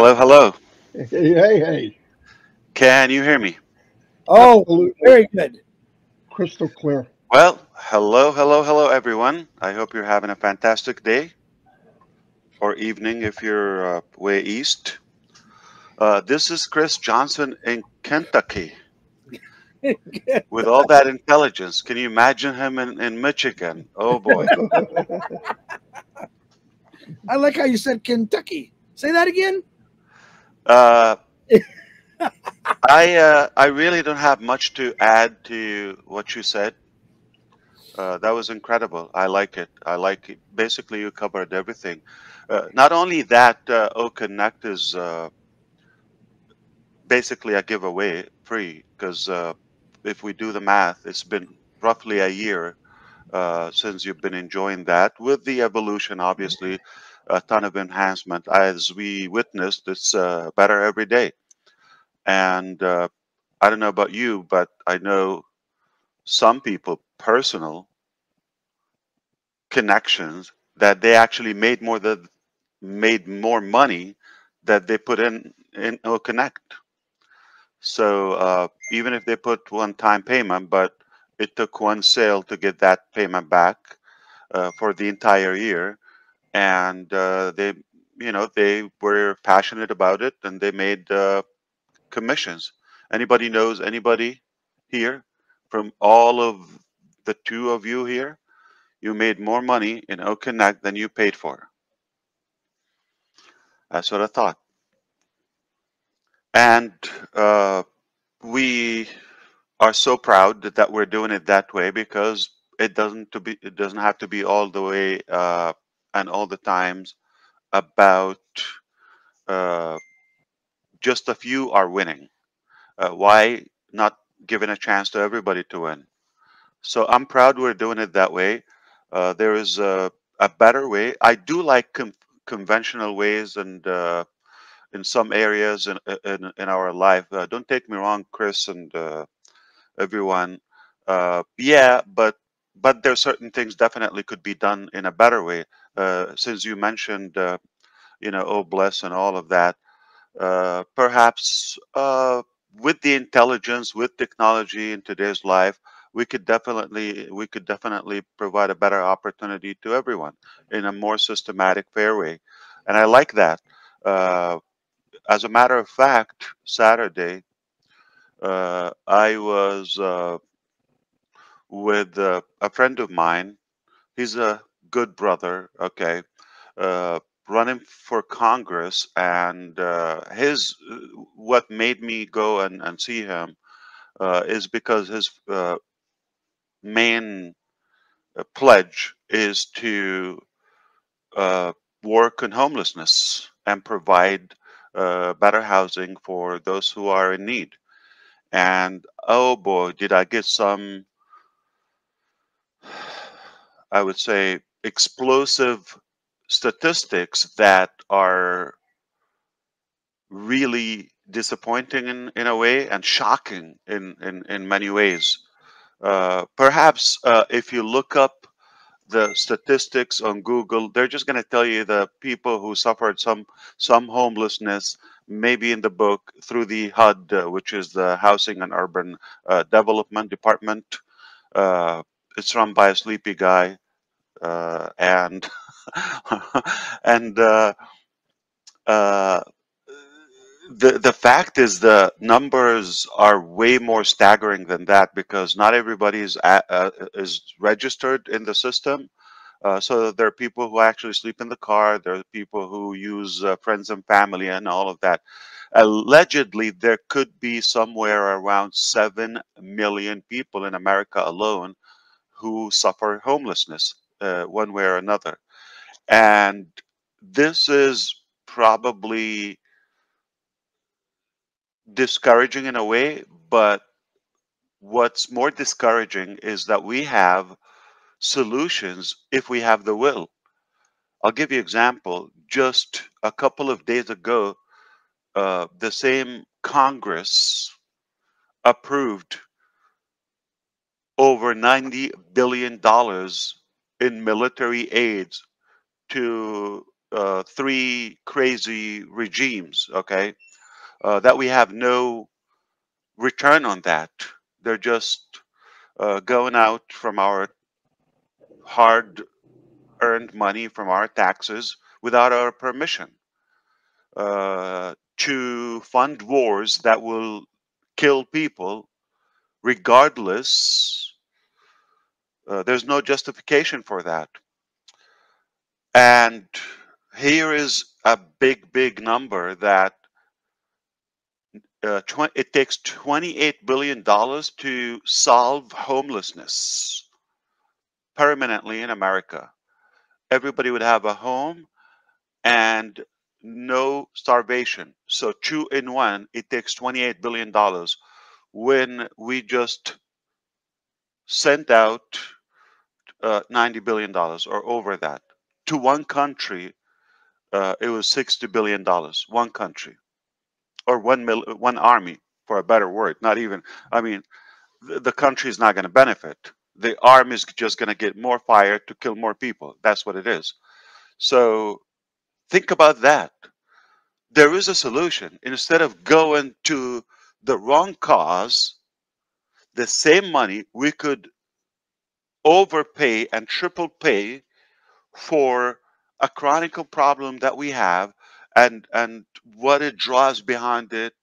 Hello, hello. Hey. Can you hear me? Oh, Absolutely. very good. Crystal clear. Well, hello, hello, hello, everyone. I hope you're having a fantastic day or evening if you're way east. This is Chris Johnson in Kentucky with all that intelligence. Can you imagine him in Michigan? Oh boy. I like how you said Kentucky. Say that again. Uh, I really don't have much to add to what you said. That was incredible. I like it. I like it. Basically, you covered everything. Not only that, OConnect is basically a giveaway free because if we do the math, it's been roughly a year since you've been enjoying that. With the evolution, obviously, a ton of enhancement. As we witnessed, it's better every day. And I don't know about you, but I know some people, personal connections, that they actually made more money that they put in OConnect. So even if they put one-time payment, but it took one sale to get that payment back for the entire year, and they were passionate about it, and they made commissions. Anybody knows anybody here from all of the two of you here? You made more money in OConnect than you paid for. That's what I thought. And we are so proud that we're doing it that way because it doesn't have to be all the way and all the times about uh, just a few are winning. Why not giving a chance to everybody to win? So I'm proud we're doing it that way. There is a better way. I do like conventional ways and in some areas in our life. Don't take me wrong, Chris and everyone. Yeah, but there are certain things definitely could be done in a better way. Since you mentioned, OBless and all of that, perhaps with the intelligence, with technology in today's life, we could definitely provide a better opportunity to everyone in a more systematic, fair way, and I like that. Uh, as a matter of fact, Saturday, I was with a friend of mine. He's a good brother, okay, running for Congress, and his what made me go and see him is because his main pledge is to uh, work on homelessness and provide better housing for those who are in need. And oh boy, did I get some, I would say, explosive statistics that are really disappointing in a way and shocking in many ways. Perhaps if you look up the statistics on Google, they're just going to tell you the people who suffered some homelessness, maybe in the book through the HUD, which is the Housing and Urban Development Department. Uh, it's run by a sleepy guy, and and uh, the fact is the numbers are way more staggering than that because not everybody is registered in the system. So there are people who actually sleep in the car. There are people who use friends and family and all of that. Allegedly, there could be somewhere around 7 million people in America alone who suffer homelessness one way or another. And this is probably discouraging in a way, but what's more discouraging is that we have solutions if we have the will. I'll give you an example. Just a couple of days ago, the same Congress approved over $90 billion in military aids to three crazy regimes, okay, that we have no return on that. They're just going out from our hard-earned money, from our taxes, without our permission, to fund wars that will kill people regardless. There's no justification for that. And here is a big, big number that it takes $28 billion to solve homelessness permanently in America. Everybody would have a home and no starvation. So 2 in 1, it takes $28 billion when we just sent out $90 billion or over that. To one country, it was $60 billion, one country, or one army, for a better word. Not even, I mean, the country is not going to benefit. The army is just going to get more fire to kill more people. That's what it is. So think about that. There is a solution. Instead of going to the wrong cause, the same money we could overpay and triple pay for a chronic problem that we have, and what it draws behind it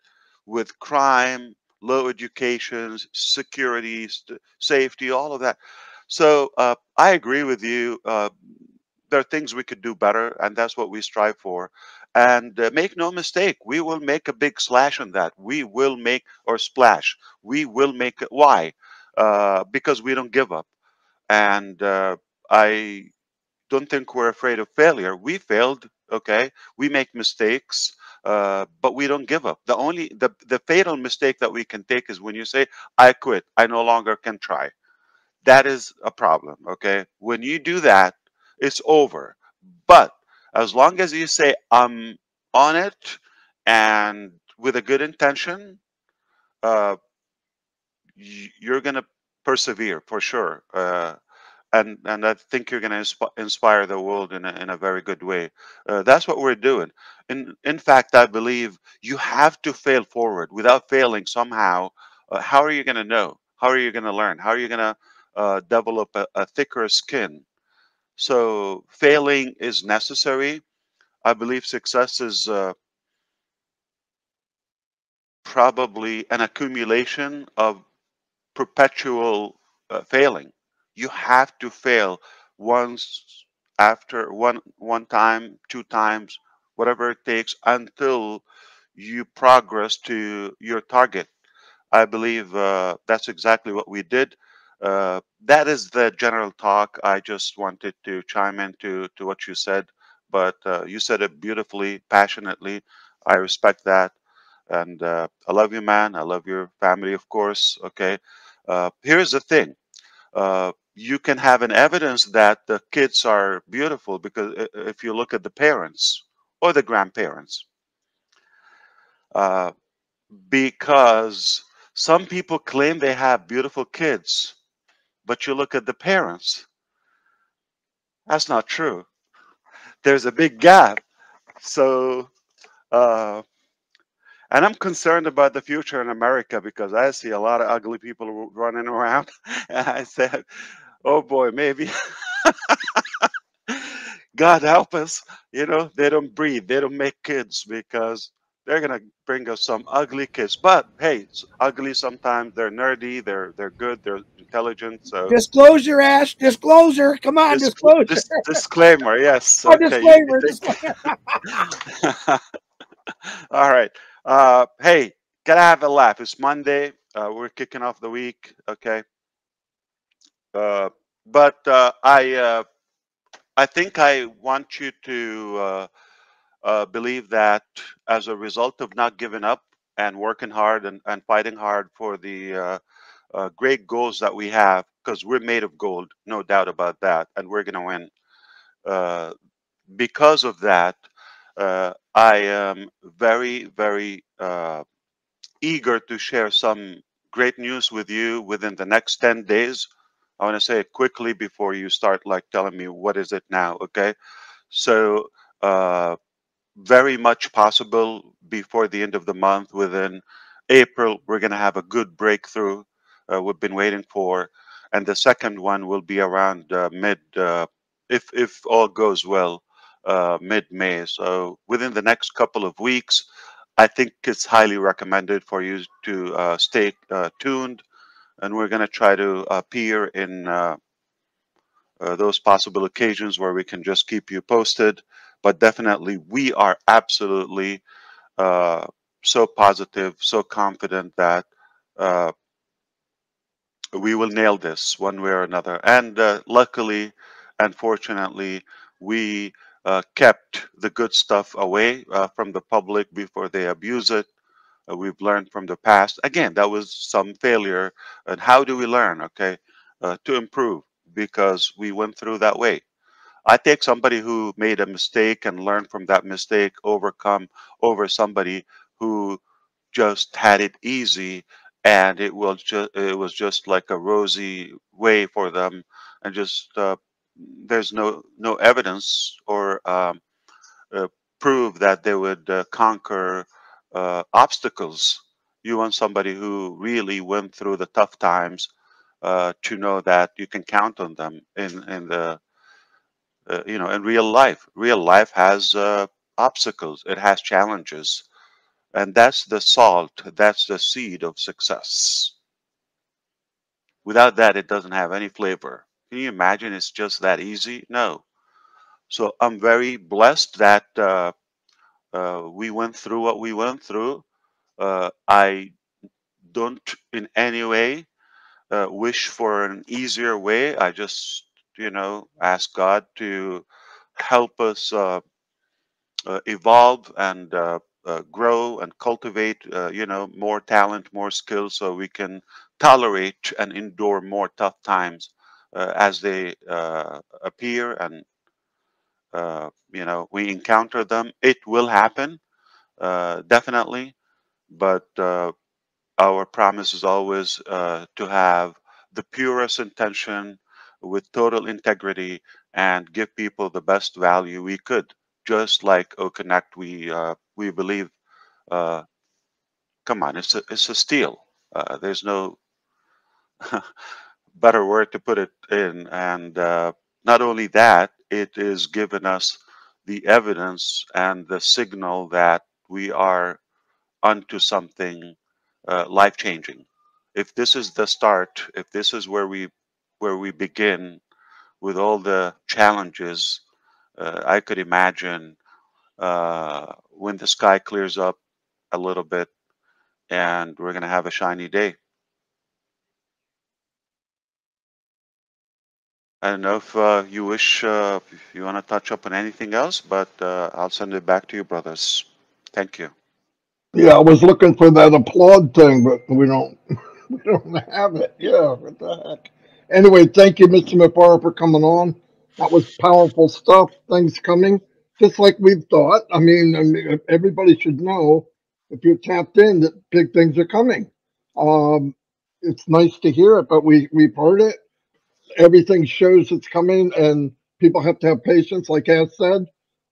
with crime, low education, security, safety, all of that. So I agree with you. There are things we could do better, and that's what we strive for. And make no mistake, we will make a big slash on that. We will make, or splash, we will make it. Why? Because we don't give up. And I don't think we're afraid of failure. We failed, okay? We make mistakes, but we don't give up. The fatal mistake that we can take is when you say, I quit, I no longer can try. That is a problem, okay? When you do that, it's over. But as long as you say, I'm on it, and with a good intention, uh, you're going to persevere for sure. And I think you're going to inspire the world in a very good way. That's what we're doing. In fact, I believe you have to fail forward. Without failing somehow, how are you going to know? How are you going to learn? How are you going to develop a thicker skin? So failing is necessary. I believe success is probably an accumulation of perpetual failing. You have to fail once, after one time, two times, whatever it takes, until you progress to your target. I believe that's exactly what we did. That is the general talk. I just wanted to chime in to what you said, but you said it beautifully, passionately. I respect that. And I love you, man. I love your family, of course. Okay. Here's the thing. You can have an evidence that the kids are beautiful because if you look at the parents or the grandparents, uh, because some people claim they have beautiful kids, but you look at the parents, that's not true. There's a big gap. So, uh, and I'm concerned about the future in America because I see a lot of ugly people running around. And I said, oh boy, maybe God help us. You know, they don't breed, they don't make kids because they're gonna bring us some ugly kids. But hey, ugly sometimes. They're nerdy. They're good. They're intelligent. So Disclosure, Ash. Disclosure. Come on, this disclosure. disclaimer, yes. Oh, Okay, you can disclaimer. Disclaimer. take. All right. Hey, gotta have a laugh. It's Monday. We're kicking off the week. Okay. Uh, but I think I want you to believe that as a result of not giving up and working hard and fighting hard for the great goals that we have, because we're made of gold, no doubt about that, and we're going to win. Uh, because of that, I am very, very eager to share some great news with you within the next 10 days. I want to say it quickly before you start like telling me what is it now, okay? So very much possible before the end of the month. Within April, we're going to have a good breakthrough we've been waiting for. And the second one will be around if all goes well, mid-May. So within the next couple of weeks, I think it's highly recommended for you to stay tuned. And we're going to try to appear in those possible occasions where we can just keep you posted. But definitely, we are absolutely so positive, so confident that we will nail this one way or another. And luckily and fortunately, we kept the good stuff away from the public before they abuse it. We've learned from the past. Again, that was some failure. And how do we learn? Okay, to improve, because we went through that way. I take somebody who made a mistake and learn from that mistake, overcome over somebody who just had it easy, and it was just like a rosy way for them, and just there's no evidence or prove that they would conquer obstacles. You want somebody who really went through the tough times to know that you can count on them in the in real life. Real life has obstacles. It has challenges, and that's the salt. That's the seed of success. Without that, it doesn't have any flavor. Can you imagine? It's just that easy? No. So I'm very blessed that we went through what we went through. I don't in any way wish for an easier way. I just, ask God to help us evolve and grow and cultivate, more talent, more skills, so we can tolerate and endure more tough times as they appear, and we encounter them. It will happen, definitely, but our promise is always to have the purest intention with total integrity and give people the best value we could. Just like OConnect, we believe. Uh, Come on, it's a steal. There's no better word to put it in. And not only that, it is given us the evidence and the signal that we are onto something life changing. If this is the start, if this is where we begin with all the challenges, I could imagine when the sky clears up a little bit, and we're going to have a shiny day. I don't know if you wish, if you want to touch up on anything else, but I'll send it back to you, brothers. Thank you. Yeah, I was looking for that applaud thing, but we don't we don't have it. Yeah, what the heck? Anyway, thank you, Mr. Mufareh, for coming on. That was powerful stuff. Things coming, just like we've thought. I mean, everybody should know, if you're tapped in, that big things are coming. Um, it's nice to hear it, but we've heard it. Everything shows it's coming, and people have to have patience. Like Ash said,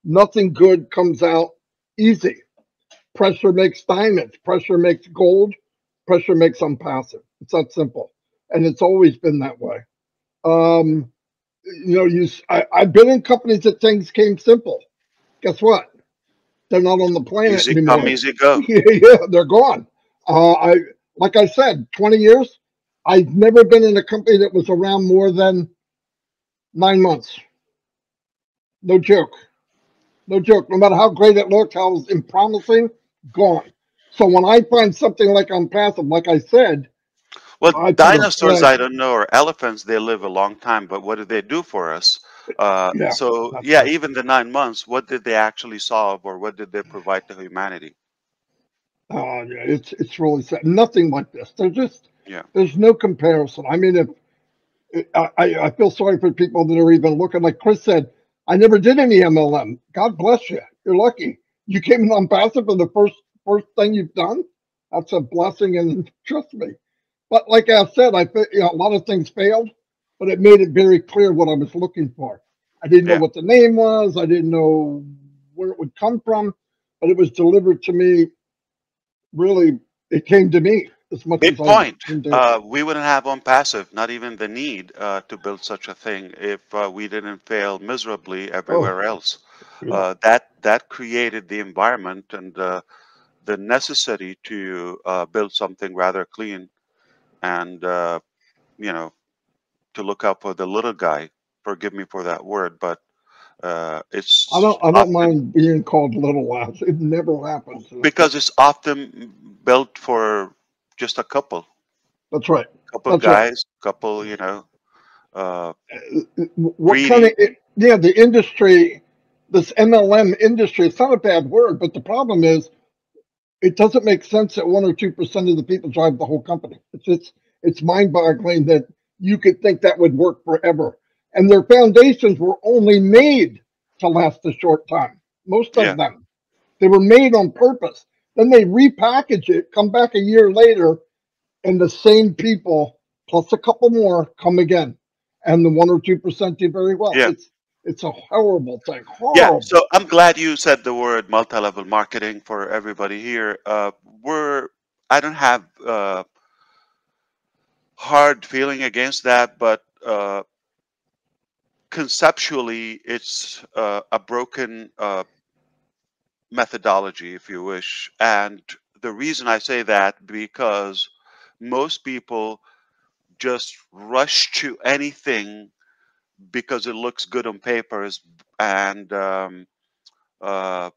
nothing good comes out easy. Pressure makes diamonds. Pressure makes gold. Pressure makes ONPASSIVE. It's that simple, and it's always been that way. Um, I've been in companies that things came simple. Guess what? They're not on the planet Easy come, anymore. easy go. Yeah, they're gone. Like I said, 20 years. I've never been in a company that was around more than 9 months. No joke. No joke. No matter how great it looked, how it was promising, gone. So when I find something like ONPASSIVE, like I said, Well, I put a dinosaurs, flag. I don't know, or elephants, they live a long time, but what do they do for us? Yeah, So, that's yeah, right. even the 9 months, what did they actually solve, or what did they provide to humanity? Yeah, it's really sad. Nothing like this. Yeah. There's no comparison. I mean, if I feel sorry for people that are even looking. Like Chris said, I never did any MLM. God bless you. You're lucky. You came on passive for the first thing you've done. That's a blessing, and trust me. But like I said, a lot of things failed, but it made it very clear what I was looking for. I didn't know Yeah. what the name was. I didn't know where it would come from, but it was delivered to me. Really, it came to me as much Big as I point. came to it. We wouldn't have ONPASSIVE, not even the need to build such a thing, if we didn't fail miserably Oh, everywhere else. yeah. That created the environment and the necessity to build something rather clean and you know, to look out for the little guy. Forgive me for that word, but it's I don't often mind being called little lads. It never happens. because it's often built for just a That's right. couple That's right. guys, couple, uh, What kind of, greedy. yeah, the industry, this MLM industry, it's not a bad word, but the problem is it doesn't make sense that 1 or 2% of the people drive the whole company. It's mind-boggling that you could think that would work forever. And their foundations were only made to last a short time. Most of Yeah, them, they were made on purpose. Then they repackage it, come back a year later, and the same people plus a couple more come again, and the 1 or 2% do very well. yeah, It's a horrible thing, yeah. horrible. So I'm glad you said the word multi-level marketing for everybody here. We're I don't have hard feeling against that, but conceptually, it's a broken methodology, if you wish. And the reason I say that because most people just rush to anything because it looks good on papers, and uh,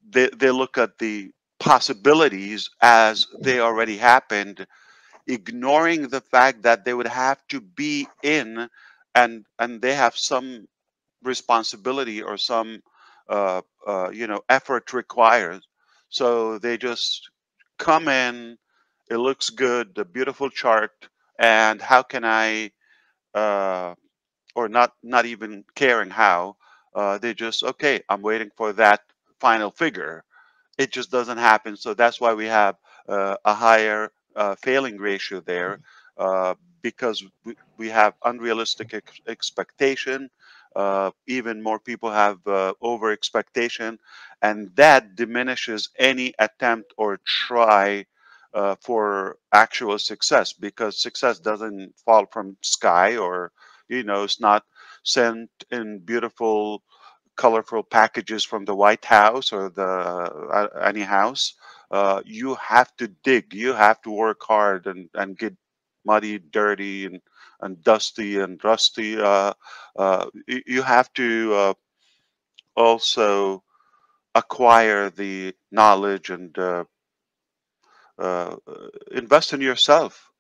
they look at the possibilities as they already happened, ignoring the fact that they would have to be in, and they have some responsibility or some effort required. So they just come in, it looks good, the beautiful chart, and how can I uh, or not even caring how, they just, okay, I'm waiting for that final figure. It just doesn't happen. So that's why we have a higher failing ratio there, because we have unrealistic expectation. Even more people have over expectation, and that diminishes any attempt or try for actual success, because success doesn't fall from sky, or it's not sent in beautiful colorful packages from the White House or the any house. You have to dig. You have to work hard and get muddy, dirty, and dusty and rusty. You have to also acquire the knowledge and uh, invest in yourself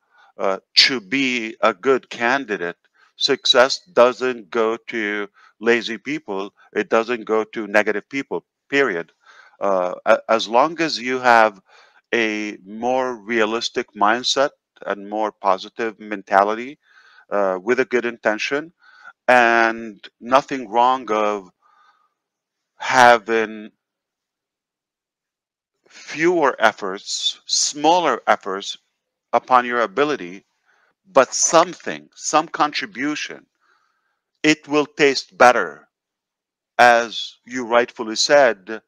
to be a good candidate. Success doesn't go to lazy people. It doesn't go to negative people, period. As long as you have a more realistic mindset and more positive mentality with a good intention, and nothing wrong of having fewer efforts, smaller efforts upon your ability, but something, some contribution, it will taste better. As you rightfully said,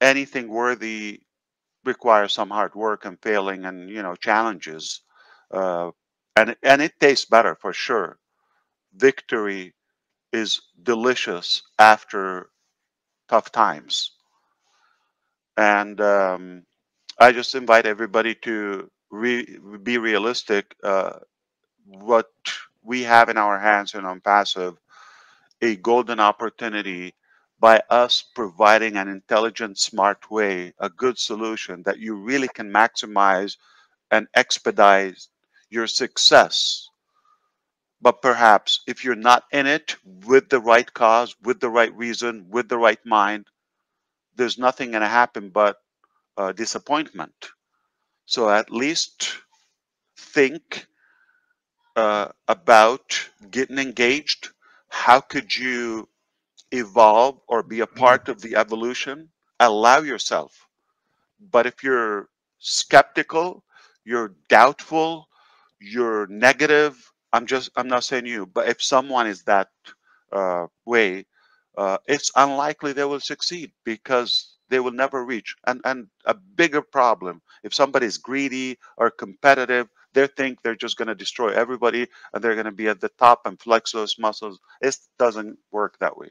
anything worthy requires some hard work and failing and challenges, uh, and it tastes better for sure. Victory is delicious after tough times, and I just invite everybody to be realistic. What we have in our hands and on passive, a golden opportunity by us providing an intelligent, smart way, a good solution that you really can maximize and expedite your success. But perhaps if you're not in it with the right cause, with the right reason, with the right mind, there's nothing going to happen but disappointment. So at least think about getting engaged. How could you evolve or be a part of the evolution? Allow yourself. But if you're skeptical, you're doubtful, you're negative, I'm not saying you, but if someone is that way, it's unlikely they will succeed because they will never reach. And a bigger problem, if somebody's greedy or competitive, they think they're just going to destroy everybody and they're going to be at the top and flex those muscles. It doesn't work that way.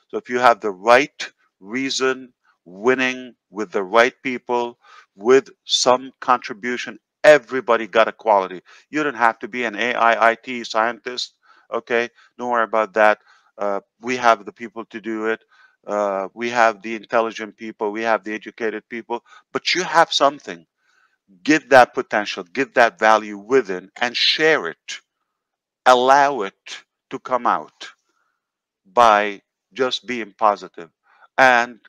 So if you have the right reason, winning with the right people, with some contribution, everybody got equality. You don't have to be an AI IT scientist. Okay, don't worry about that. We have the people to do it. We have the intelligent people. We have the educated people. But you have something. Get that potential, get that value within, and share it. Allow it to come out by just being positive and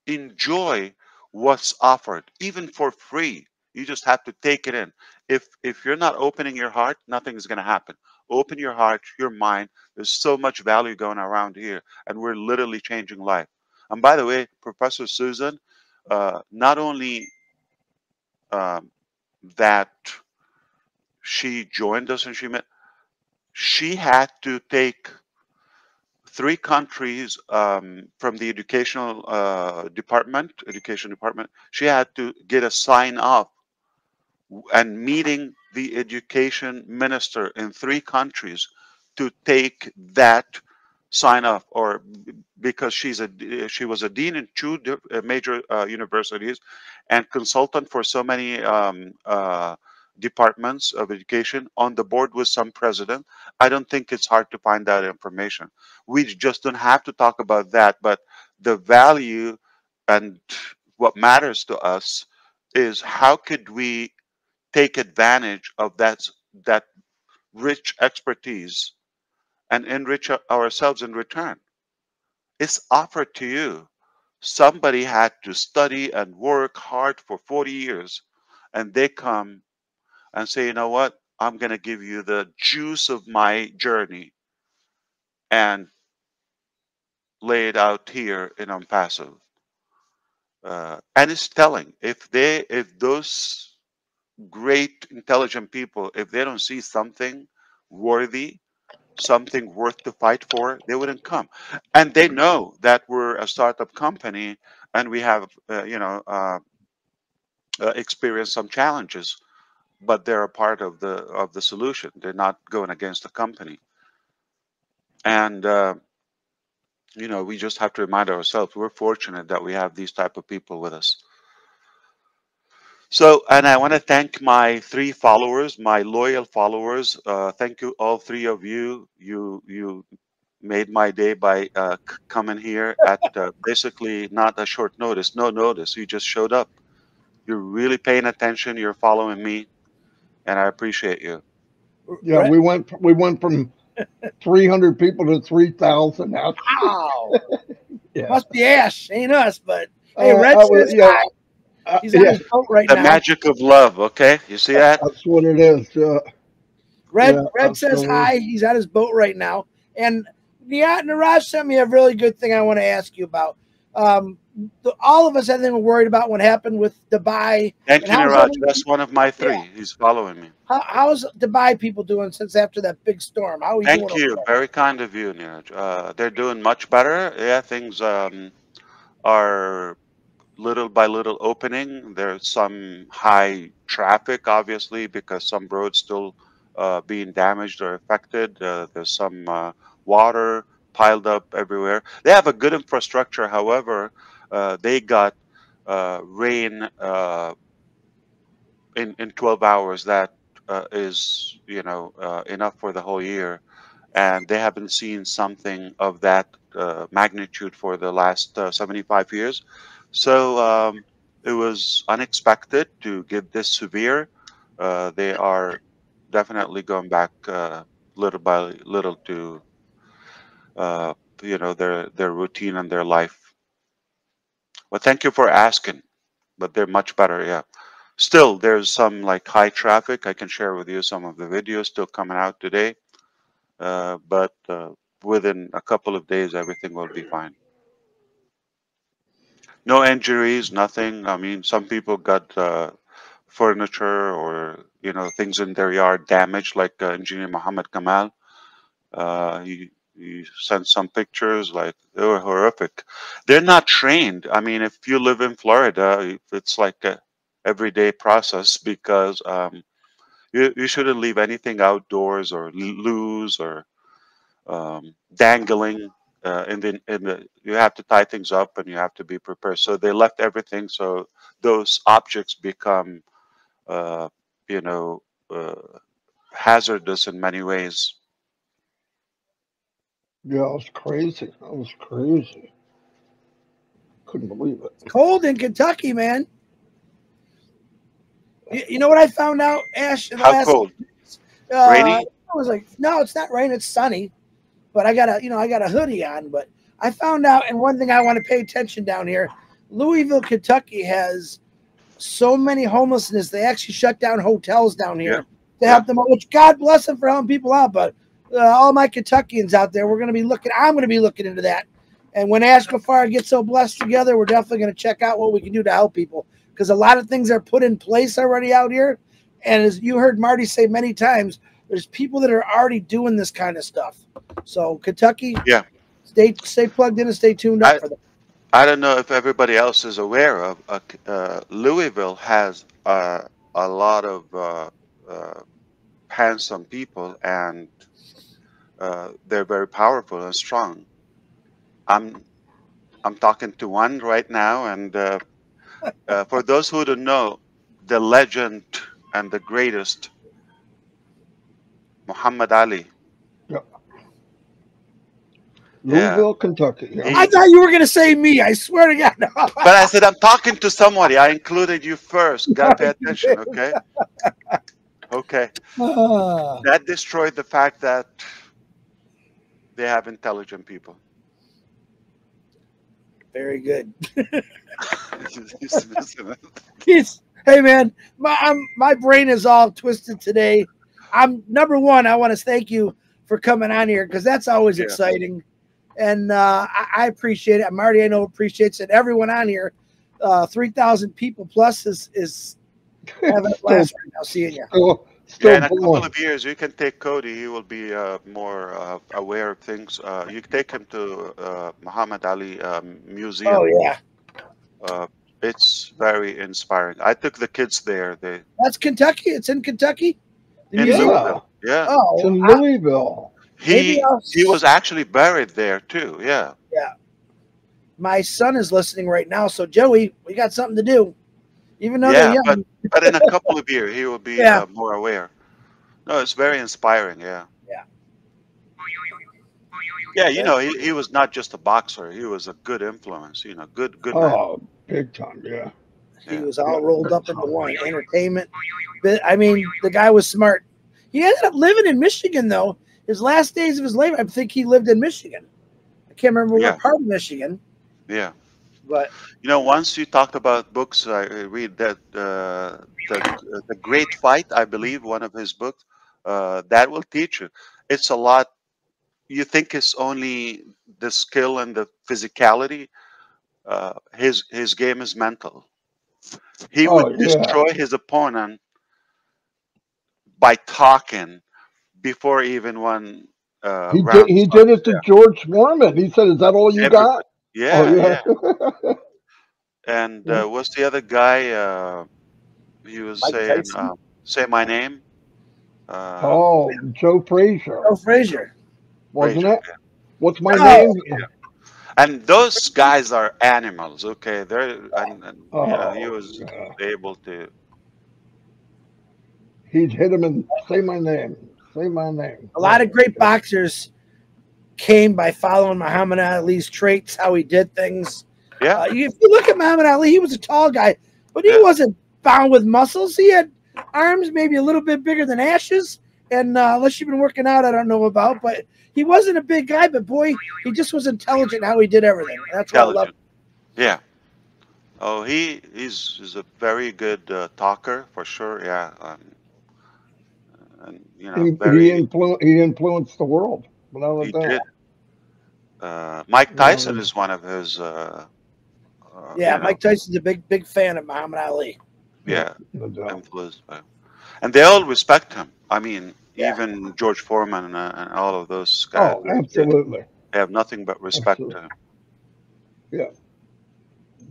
enjoy what's offered even for free. You just have to take it in. If you're not opening your heart, nothing is going to happen. Open your heart, your mind. There's so much value going around here, and we're literally changing life. And by the way, Professor Susan, not only um, that she joined us and she had to take 3 countries from the education department. She had to get a sign off and meeting the education minister in 3 countries to take that sign off, or because she was a dean in 2 major universities and consultant for so many departments of education, on the board with some president. I don't think it's hard to find that information. We just don't have to talk about that, but the value and what matters to us is how could we take advantage of that rich expertise and enrich ourselves in return. It's offered to you. Somebody had to study and work hard for 40 years, and they come and say, you know what? I'm going to give you the juice of my journey and lay it out here in ONPASSIVE. And it's telling. If those great intelligent people, if they don't see something worthy, something worth to fight for, they wouldn't come. And they know that we're a startup company and we have, experienced some challenges, but they're a part of the solution. They're not going against the company. And we just have to remind ourselves we're fortunate that we have these type of people with us. So, and I want to thank my 3 followers, my loyal followers. Thank you, all 3 of you. You made my day by coming here at basically not a short notice, no notice. You just showed up. You're really paying attention. You're following me, and I appreciate you. Yeah, we went from 300 people to 3,000. Wow. Yeah. Must be Ash, ain't us, but hey, Red says yeah, hi. He's on his boat right The now. magic of love. Okay, you see that? That's what it is. Red yeah, says hi. He's on his boat right now. And Niraj sent me a really good thing I want to ask you about. All of us, I think, were worried about what happened with Dubai. Thank you, Niraj. That's one of my 3. Yeah. He's following me. How's Dubai people doing since after that big storm? How are we doing? Thank you. Very kind of you, Niraj. They're doing much better. Yeah, things are little by little opening. There's some high traffic, obviously, because some roads still being damaged or affected. There's some water piled up everywhere. They have a good infrastructure. However, they got rain in 12 hours that is enough for the whole year, and they haven't seen something of that magnitude for the last 75 years. So it was unexpected to get this severe. They are definitely going back little by little to their routine and their life. Well, thank you for asking, but they're much better. Yeah. Still, there's some like high traffic. I can share with you some of the videos still coming out today. But within a couple of days, everything will be fine. No injuries, nothing. I mean, some people got furniture or things in their yard damaged, like Engineer Muhammad Kamal. you sent some pictures, like they were horrific. They're not trained. I mean, if you live in Florida, it's like a everyday process because you shouldn't leave anything outdoors or loose or dangling in the. You have to tie things up and you have to be prepared. So they left everything. So those objects become, uh, you know, hazardous in many ways. Yeah, it was crazy. That was crazy. Couldn't believe it. It's cold in Kentucky, man. You know what I found out, Ash? In the How last, cold? Rainy? I was like, no, it's not rain. It's sunny. But I got a hoodie on. But I found out, and one thing I want to pay attention down here, Louisville, Kentucky has so many homelessness. They actually shut down hotels down here to help them out, which God bless them for helping people out. But all my Kentuckians out there, I'm going to be looking into that. And when Ash Mufareh gets OBless together, we're definitely going to check out what we can do to help people. Because a lot of things are put in place already out here. And as you heard Marty say many times, there's people that are already doing this kind of stuff. So Kentucky, stay plugged in and stay tuned up for that. I don't know if everybody else is aware of Louisville has a lot of handsome people, and they're very powerful and strong. I'm talking to one right now, and for those who don't know, the legend and the greatest, Muhammad Ali. Louisville, Kentucky. Yeah. I thought you were going to say me. I swear to God. But I said, I'm talking to somebody. I included you first. Got to pay attention, okay? Okay. That destroyed the fact that they have intelligent people. Very good. Hey, man, my brain is all twisted today. Number one, I want to thank you for coming on here because that's always exciting. And I appreciate it. Marty, I know, appreciates it. Everyone on here, 3,000 people plus is having a blast right now seeing you. In a couple of years, you can take Cody. He will be more aware of things. You can take him to Muhammad Ali Museum. Oh, yeah. It's very inspiring. I took the kids there. That's Kentucky? It's in Kentucky? In Louisville. Yeah. Oh, it's in Louisville. He was actually buried there too. Yeah. Yeah. My son is listening right now, so Joey, we got something to do. Even though they're young. But in a couple of years, he will be more aware. No, it's very inspiring. Yeah. Yeah. Yeah, you know, he was not just a boxer. He was a good influence. You know, good man. Oh, big time. Yeah. He was all rolled up into one. Entertainment. I mean, the guy was smart. He ended up living in Michigan, though. His last days of his life, I think he lived in Michigan. I can't remember what part of Michigan. Yeah. But you know, once you talked about books, I read that the Great Fight, I believe, one of his books, that will teach you. It's a lot. You think it's only the skill and the physicality. His game is mental. He would destroy his opponent by talking before even one. He did it to George Foreman. He said, "Is that all you got?" Yeah. And what's the other guy? He was saying, "Say my name." Joe Frazier. Joe Frazier, wasn't it? Yeah. What's my name? Yeah. And those guys are animals. Okay, they're he was able to. He'd hit him and say my name. Say my name. A lot of great boxers came by following Muhammad Ali's traits, how he did things. Yeah. If you look at Muhammad Ali, he was a tall guy, but he wasn't bound with muscles. He had arms maybe a little bit bigger than Ash's, and unless you've been working out, I don't know about, but he wasn't a big guy, but boy, he just was intelligent how he did everything. That's what I love. Yeah. Oh, he's a very good talker for sure. Yeah. And you know, he influenced the world. He did. Mike Tyson is one of his. Mike Tyson's a big fan of Muhammad Ali. Yeah, influenced by him. And they all respect him. I mean, even George Foreman and all of those guys. Oh, absolutely. They have nothing but respect to him. Yeah.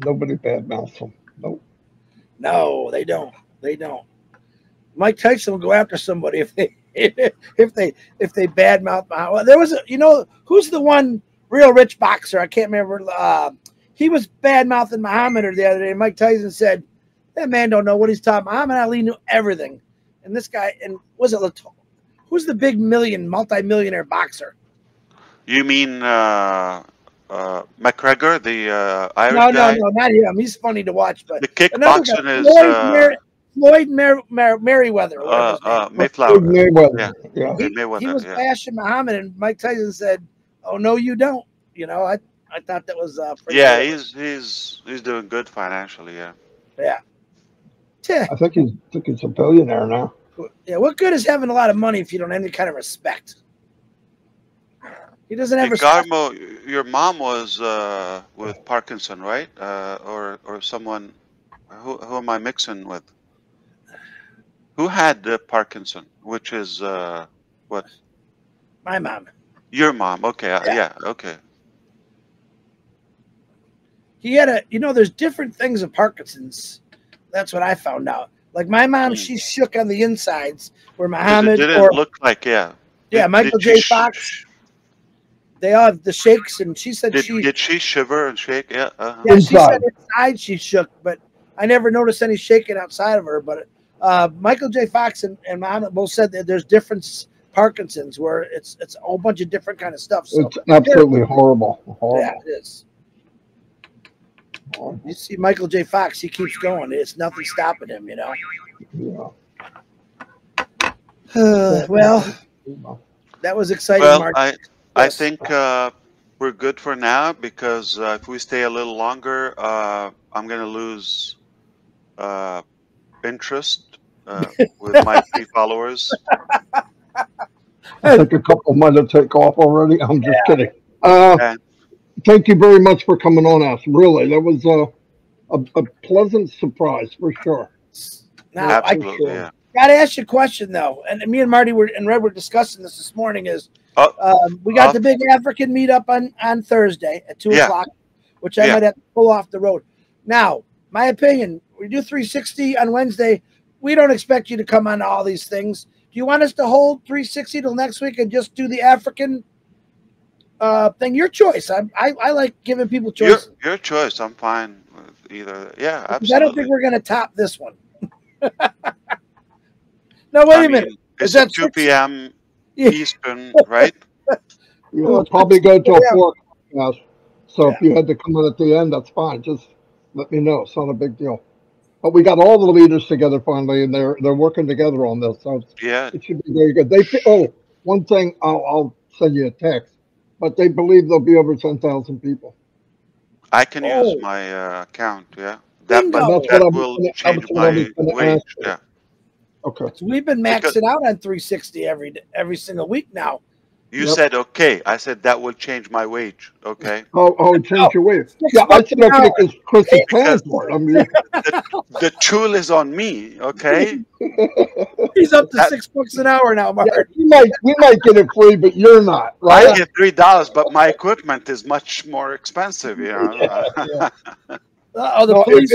Nobody badmouths him. Nope. No, they don't. They don't. Mike Tyson will go after somebody if they if they badmouth. Well, there was who's the one real rich boxer? I can't remember. He was badmouthing Muhammad the other day. Mike Tyson said, "That man don't know what he's talking. Muhammad Ali knew everything." And this guy, and was it who's the big multi-millionaire boxer? You mean McGregor, the Irish guy? No, not him. He's funny to watch, but The kickboxing is Floyd Merriweather. Mayflower. Mayweather. Yeah. He was bashing Muhammad, and Mike Tyson said, "Oh no, you don't." I thought that was pretty good. He's doing good financially. Yeah. I think he's a billionaire now. Yeah. What good is having a lot of money if you don't have any kind of respect? He doesn't have respect. Garmo, your mom was with Parkinson, right? Or someone. Who am I mixing with? Who had Parkinson? Which is what? My mom. Your mom. Okay. Yeah. Okay. He had there's different things of Parkinson's. That's what I found out. Like my mom, she shook on the insides, where Muhammad it didn't look like Michael J. Fox. They all have the shakes, and she said did she shiver and shake? Yeah. Yeah, she said inside she shook, but I never noticed any shaking outside of her. But Michael J. Fox and Muhammad both said that there's different Parkinson's where it's a whole bunch of different kind of stuff. So it's absolutely horrible. Yeah, it is. You see Michael J. Fox, he keeps going. It's nothing stopping him, Yeah. Well, that was exciting, Well, Mark. I think we're good for now because if we stay a little longer, I'm going to lose interest with my 3 followers. I think a couple might have taken off already. I'm just kidding. Thank you very much for coming on, Ash. Really, that was a pleasant surprise for sure. Now, Absolutely, yeah. Got to ask you a question though, and me and Marty and Red were discussing this morning. We got the big African meetup on Thursday at 2:00, which I might have to pull off the road. Now, my opinion, we do 360 on Wednesday. We don't expect you to come on to all these things. Do you want us to hold 360 till next week and just do the African thing? Your choice. I like giving people choices. Your choice. I'm fine with either. Yeah, absolutely. I don't think we're going to top this one. No, wait a minute. Is that 2 p.m. Eastern, right? It'll probably go till 4 o'clock. So if you had to come in at the end, that's fine. Just let me know. It's not a big deal. But we got all the leaders together finally, and they're working together on this. So it should be very good. One thing, I'll send you a text, but they believe there'll be over 10,000 people. I can use my account. Yeah, that will change my wage. Yeah. Okay. So we've been maxing out on 360 every single week now. You said okay. I said that will change my wage. Okay. Change your wage. Yeah, I said okay because Chris is paying for it. I mean, the tool is on me. Okay. He's up to $6 an hour now, Mark. Yeah, we might get it free, but you're not, right? I get $3, but my equipment is much more expensive. The police.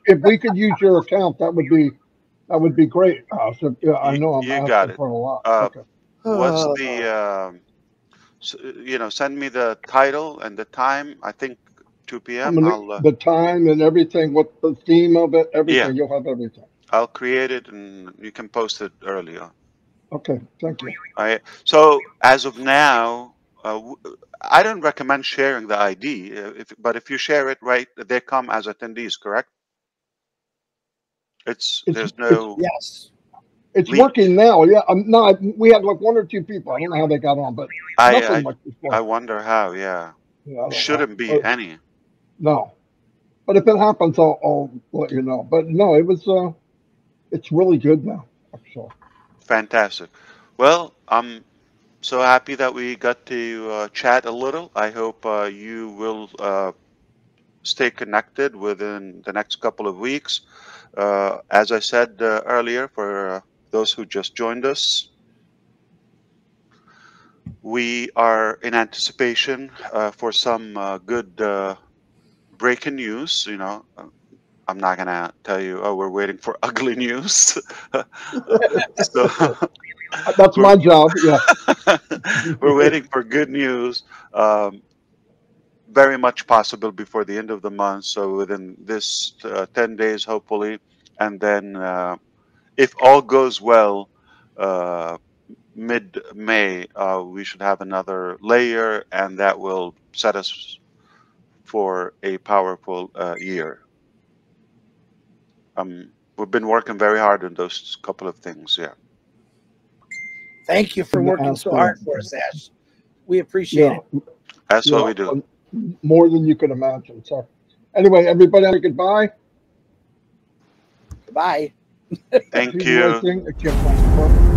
If we could use your account, that would be great. I know I'm asking for a lot. What's the send me the title and the time. I think 2 p.m. The time and everything, what the theme of it, everything. You'll have everything. I'll create it and you can post it early on. Okay, thank you. So as of now, I don't recommend sharing the ID, but if you share it, right, they come as attendees, correct? There's no. Yes. It's working now. Yeah. No, we had like 1 or 2 people. I don't know how they got on, but I wonder how. Yeah. Shouldn't be any. No, but if it happens, I'll let you know. But no, it's really good now. So fantastic. Well, I'm so happy that we got to chat a little. I hope you will stay connected within the next couple of weeks. As I said earlier, for those who just joined us, We are in anticipation for some good breaking news. You know, I'm not gonna tell you, oh, we're waiting for ugly news. So That's my job. Yeah. we're waiting for good news. Very much possible before the end of the month. So within this 10 days, hopefully, and then if all goes well, mid-May, we should have another layer, and that will set us for a powerful year. We've been working very hard on those couple of things. Yeah. Thank you for working so hard for us, Ash. We appreciate it. That's what we do. More than you could imagine. So anyway, everybody, goodbye. Goodbye. Thank you. I can't find the button.